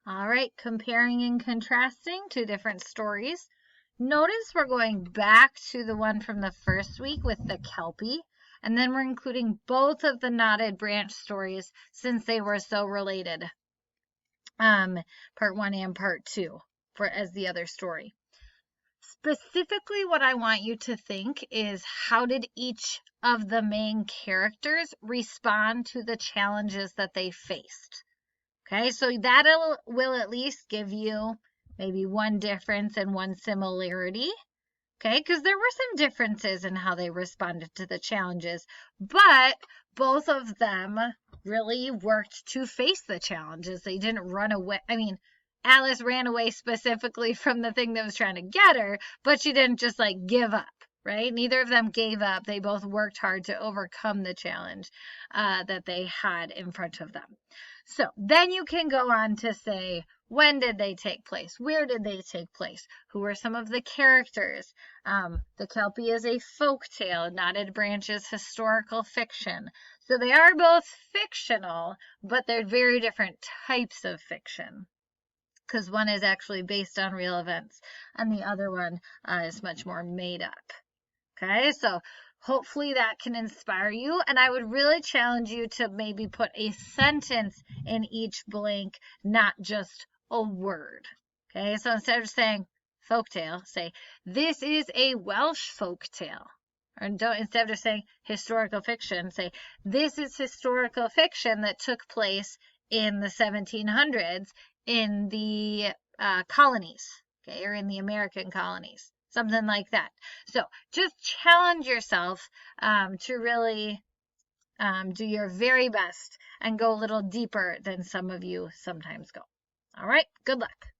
All right, comparing and contrasting two different stories. Notice we're going back to the one from the first week with the Kelpie, and then we're including both of the knotted branch stories since they were so related. Part 1 and part 2 for as the other story. Specifically, what I want you to think is how did each of the main characters respond to the challenges that they faced? Okay, so that will at least give you maybe one difference and one similarity. Okay, because there were some differences in how they responded to the challenges, but both of them really worked to face the challenges. They didn't run away. I mean, Alice ran away specifically from the thing that was trying to get her, but she didn't just like give up, right? Neither of them gave up. They both worked hard to overcome the challenge that they had in front of them. So then you can go on to say, when did they take place? Where did they take place? Who are some of the characters? The Kelpie is a folk tale. Knotted Branch is historical fiction. So they are both fictional, but they're very different types of fiction, because one is actually based on real events and the other one is much more made up. Okay, so hopefully that can inspire you, and I would really challenge you to maybe put a sentence in each blank, not just a word. Okay, so instead of saying folktale, say this is a Welsh folktale. Or don't, instead of saying historical fiction, say this is historical fiction that took place in the 1700s in the colonies, okay, or in the American colonies, something like that. So just challenge yourself to really do your very best and go a little deeper than some of you sometimes go. All right, good luck.